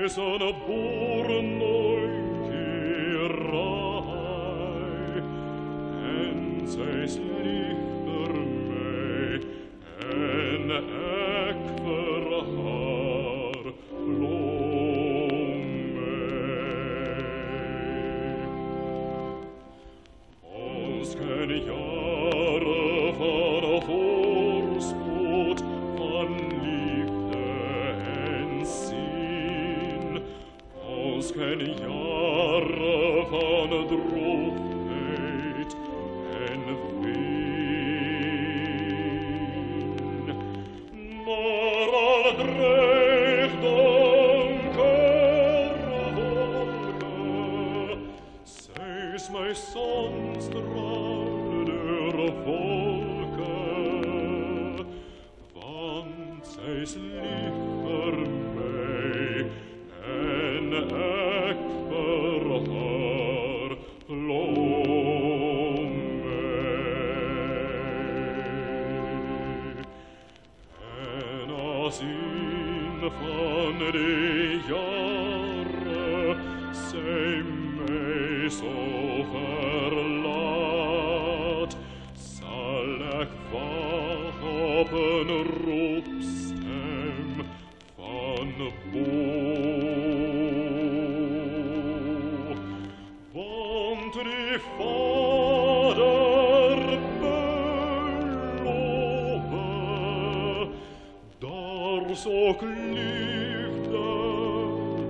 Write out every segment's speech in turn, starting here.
Son bor noit i rai, en seis lichter mig, en ek verhaar lom mig. Als ken jare van voorspoed, van liefde en zin, als ken jare van droefheid en ween. Maar al dreigt donker wolke, zeis mij zonstraal der volke, want zeis liever mij en ek verhaar lom mij. En als een van die jaren zij mij zo verlaat, zal ik wachten op een roepstem van boven. Want die Vader belooft, daar zoek liefde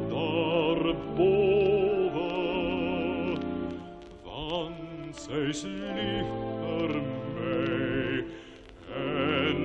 daarboven, want zij is liever mij en